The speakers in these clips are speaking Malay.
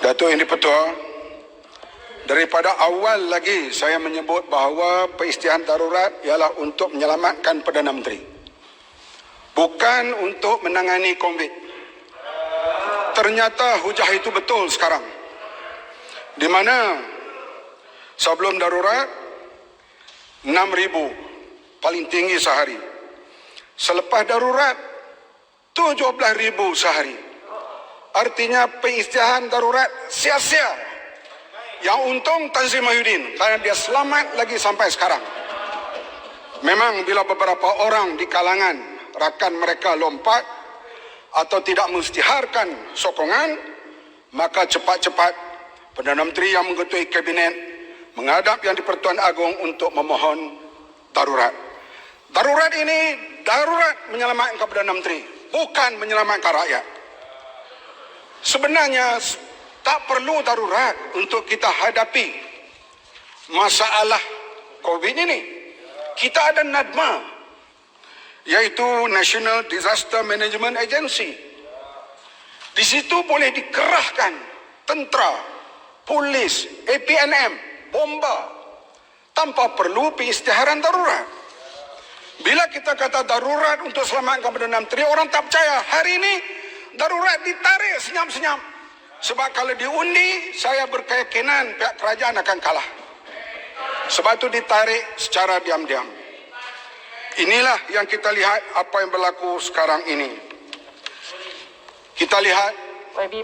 Datuk Yang di-Pertua, daripada awal lagi saya menyebut bahawa peristihan darurat ialah untuk menyelamatkan Perdana Menteri, bukan untuk menangani COVID. Ternyata hujah itu betul sekarang, di mana sebelum darurat 6,000 paling tinggi sehari, selepas darurat 17,000 sehari. Artinya peristihan darurat sia-sia. Yang untung Tan Sri Mahyudin kerana dia selamat lagi sampai sekarang. Memang bila beberapa orang di kalangan rakan mereka lompat atau tidak mengisytiharkan sokongan, maka cepat-cepat Perdana Menteri yang mengetuai kabinet menghadap Yang di-Pertuan Agong untuk memohon darurat. Darurat ini darurat menyelamatkan Perdana Menteri, bukan menyelamatkan rakyat. Sebenarnya tak perlu darurat untuk kita hadapi masalah COVID ini. Kita ada NADMA, iaitu National Disaster Management Agency. Di situ boleh dikerahkan tentera, polis, APNM, bomba, tanpa perlu peristiharan darurat. Bila kita kata darurat untuk selamatkan Perdana Menteri, orang tak percaya. Hari ini darurat ditarik senyap-senyap. Sebab kalau diundi, saya berkeyakinan pihak kerajaan akan kalah. Sebab itu ditarik secara diam-diam. Inilah yang kita lihat apa yang berlaku sekarang ini. Kita lihat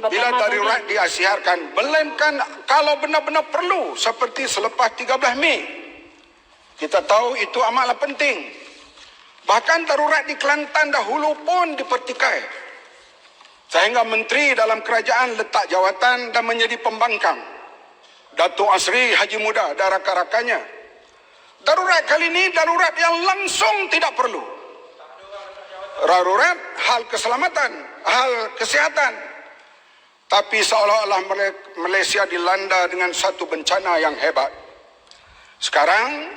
bila darurat diasiharkan, melainkan kalau benar-benar perlu, seperti selepas 13 Mei. Kita tahu itu amatlah penting. Bahkan darurat di Kelantan dahulu pun dipertikai, sehingga menteri dalam kerajaan letak jawatan dan menjadi pembangkang. Datuk Asri Haji Muda dan rakan-rakannya. Darurat kali ini darurat yang langsung tidak perlu. Darurat hal keselamatan, hal kesihatan. Tapi seolah-olah Malaysia dilanda dengan satu bencana yang hebat. Sekarang,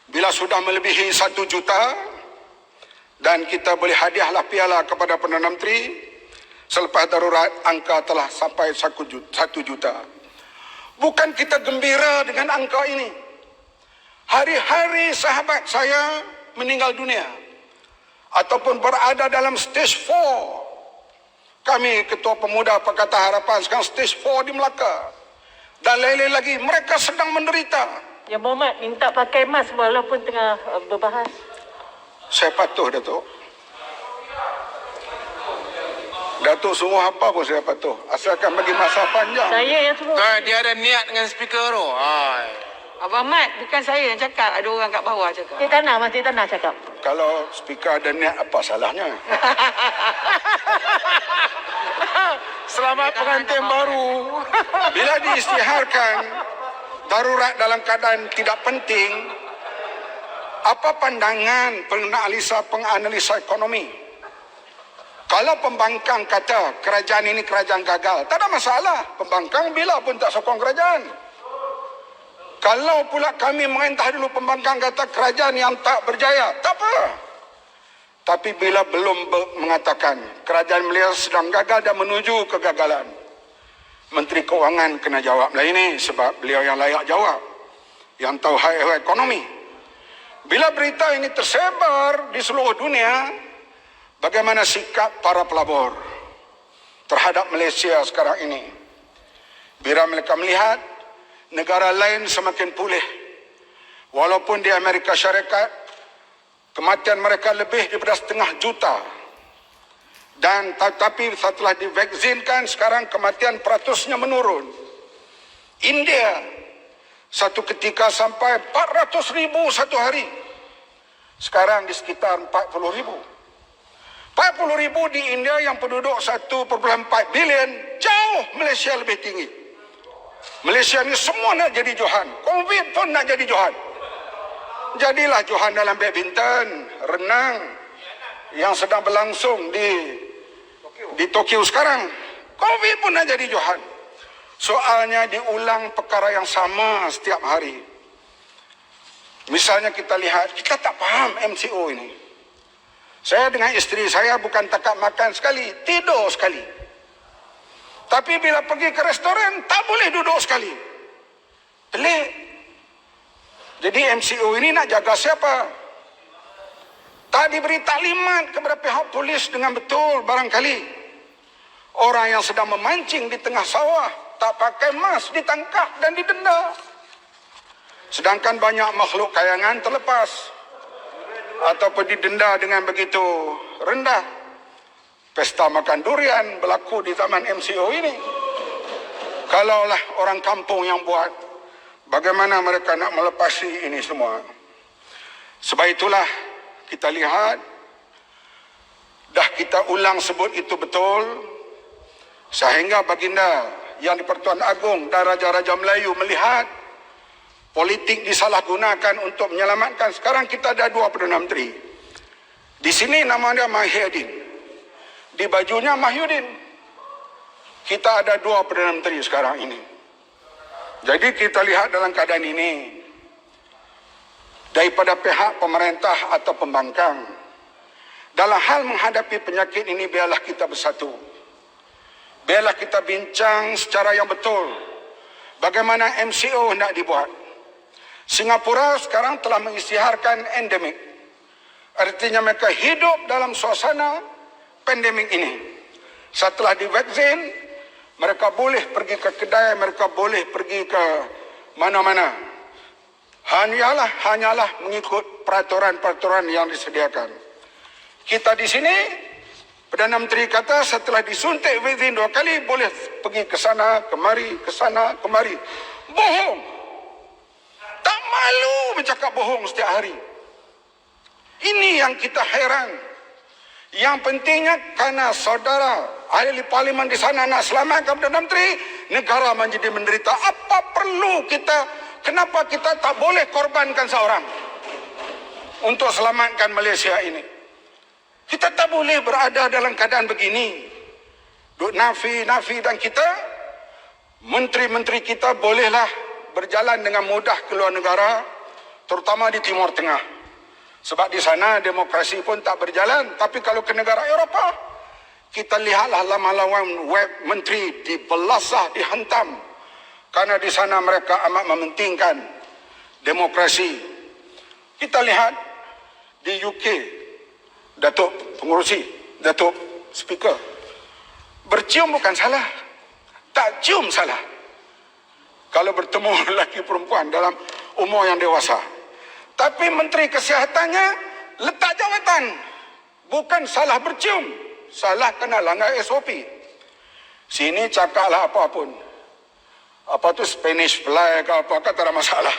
bila sudah melebihi 1 juta, dan kita boleh hadiahlah piala kepada Perdana Menteri, selepas darurat angka telah sampai 1 juta. Bukan kita gembira dengan angka ini. Hari-hari sahabat saya meninggal dunia ataupun berada dalam stage 4. Kami Ketua Pemuda Pakatan Harapan sekarang stage 4 di Melaka. Dan lain-lain lagi, mereka sedang menderita. Ya Muhammad minta pakai mask walaupun tengah berbahas. Saya patuh, Datuk. Datuk suruh apa pun saya patuh. Asalkan bagi masa panjang. Saya yang suruh. Dia ada niat dengan speaker tu. Abang Mat, bukan saya yang cakap. Ada orang kat bawah cakap. Masih tanah cakap. Kalau speaker ada niat, apa salahnya? Selamat pengantin baru. Bila diisytiharkan darurat dalam keadaan tidak penting, apa pandangan penganalisa ekonomi? Kalau pembangkang kata kerajaan ini kerajaan gagal, tak ada masalah. Pembangkang bila pun tak sokong kerajaan. Kalau pula kami merintah dulu, pembangkang kata kerajaan yang tak berjaya, tak apa. Tapi bila belum mengatakan kerajaan Malaysia sedang gagal dan menuju kegagalan, Menteri Keuangan kena jawab lah ini, sebab beliau yang layak jawab, yang tahu hal ekonomi. Bila berita ini tersebar di seluruh dunia, bagaimana sikap para pelabur terhadap Malaysia sekarang ini? Bila mereka melihat negara lain semakin pulih, walaupun di Amerika Syarikat kematian mereka lebih daripada 500,000 juta, dan tetapi setelah divaksinkan sekarang kematian peratusnya menurun. India satu ketika sampai 400,000 satu hari, sekarang di sekitar 40,000. 40,000 di India yang penduduk 1,4 bilion, jauh Malaysia lebih tinggi. Malaysia ni semua nak jadi Johan. COVID pun nak jadi Johan. Jadilah Johan dalam badminton, renang yang sedang berlangsung di Tokyo sekarang. COVID pun nak jadi Johan. Soalnya diulang perkara yang sama setiap hari. Misalnya kita lihat, kita tak faham MCO ini. Saya dengan isteri saya bukan takat makan sekali, tidur sekali. Tapi bila pergi ke restoran, tak boleh duduk sekali. Pelik. Jadi MCO ini nak jaga siapa? Tak diberi taklimat kepada pihak polis dengan betul barangkali. Orang yang sedang memancing di tengah sawah, tak pakai mask, ditangkap dan didenda. Sedangkan banyak makhluk kayangan terlepas ataupun didenda dengan begitu rendah. Pesta makan durian berlaku di zaman MCO ini. Kalaulah orang kampung yang buat, bagaimana mereka nak melepasi ini semua? Sebab itulah kita lihat, dah kita ulang sebut itu betul, sehingga baginda yang di-Pertuan Agong dan Raja-Raja Melayu melihat politik disalahgunakan untuk menyelamatkan. Sekarang kita ada 2 Perdana Menteri. Di sini nama dia Mahyudin, di bajunya Mahyudin. Kita ada 2 Perdana Menteri sekarang ini. Jadi kita lihat dalam keadaan ini, daripada pihak pemerintah atau pembangkang, dalam hal menghadapi penyakit ini, biarlah kita bersatu. Biarlah kita bincang secara yang betul bagaimana MCO nak dibuat. Singapura sekarang telah mengisytiharkan endemik. Artinya mereka hidup dalam suasana pandemik ini. Setelah divaksin, mereka boleh pergi ke kedai, mereka boleh pergi ke mana-mana. Hanyalah mengikut peraturan-peraturan yang disediakan. Kita di sini, Perdana Menteri kata setelah disuntik vaksin 2 kali, boleh pergi ke sana, kemari, ke sana, kemari. Bohong. Tak malu bercakap bohong setiap hari. Ini yang kita heran. Yang pentingnya kerana saudara ahli parlimen di sana nak selamatkan Perdana Menteri, negara menjadi menderita. Apa perlu kita? Kenapa kita tak boleh korbankan seorang untuk selamatkan Malaysia ini? Kita tak boleh berada dalam keadaan begini. Duk nafi dan kita, menteri-menteri kita bolehlah berjalan dengan mudah ke luar negara, terutama di Timur Tengah. Sebab di sana demokrasi pun tak berjalan. Tapi kalau ke negara Eropah, kita lihatlah laman-laman web menteri dibelasah, dihantam. Karena di sana mereka amat mementingkan demokrasi. Kita lihat di UK, Datuk Pengurusi, Datuk Speaker, bercium bukan salah, tak cium salah. Kalau bertemu lelaki perempuan dalam umur yang dewasa. Tapi Menteri Kesihatannya letak jawatan. Bukan salah bercium, salah kena langgar SOP. Sini cakaplah apa-apa. Apa tu Spanish fly ke apa, tak ada masalah.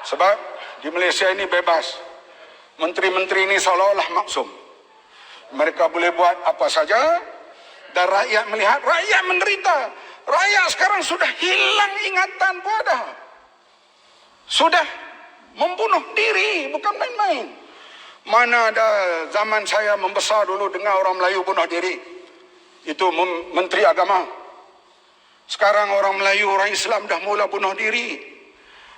Sebab di Malaysia ini bebas. Menteri-menteri ini seolah-olah maksum. Mereka boleh buat apa saja dan rakyat melihat, rakyat menderita. Rakyat sekarang sudah hilang ingatan pada. Sudah membunuh diri, bukan main-main. Mana ada zaman saya membesar dulu dengar orang Melayu bunuh diri. Itu Menteri Agama. Sekarang orang Melayu, orang Islam dah mula bunuh diri.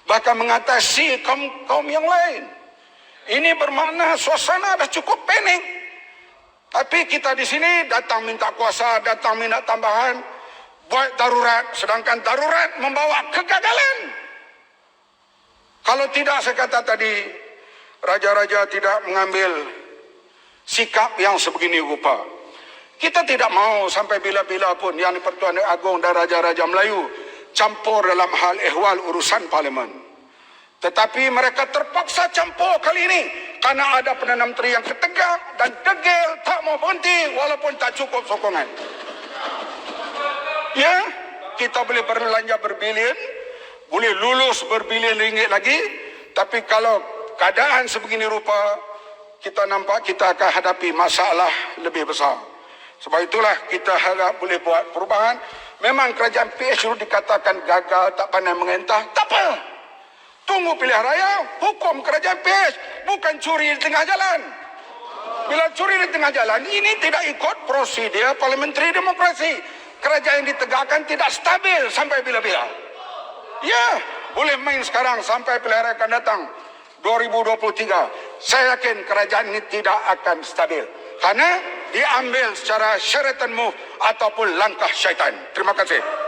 Bahkan mengatasi kaum yang lain. Ini bermakna suasana dah cukup panik. Tapi kita di sini datang minta kuasa, datang minta tambahan, buat darurat. Sedangkan darurat membawa kegagalan. Kalau tidak, saya kata tadi, raja-raja tidak mengambil sikap yang sebegini rupa. Kita tidak mau sampai bila-bila pun yang di-Pertuan Agong dan Raja-Raja Melayu campur dalam hal ehwal urusan parlimen. Tetapi mereka terpaksa campur kali ini kerana ada Perdana Menteri yang ketegak dan degil, tak mau berhenti walaupun tak cukup sokongan. Ya, kita boleh berbelanja berbilion, boleh lulus berbilion ringgit lagi, tapi kalau keadaan sebegini rupa, kita nampak kita akan hadapi masalah lebih besar. Sebab itulah kita harap boleh buat perubahan. Memang kerajaan PH dulu dikatakan gagal, tak pandai mengentah. Tak apa. Tunggu pilihan raya, hukum kerajaan PH. Bukan curi di tengah jalan. Bila curi di tengah jalan, ini tidak ikut prosedur parliamentary demokrasi. Kerajaan yang ditegakkan tidak stabil sampai bila-bila. Ya, boleh main sekarang sampai pilihan raya akan datang. 2023. Saya yakin kerajaan ini tidak akan stabil. Karena diambil secara Sheraton move ataupun langkah syaitan. Terima kasih.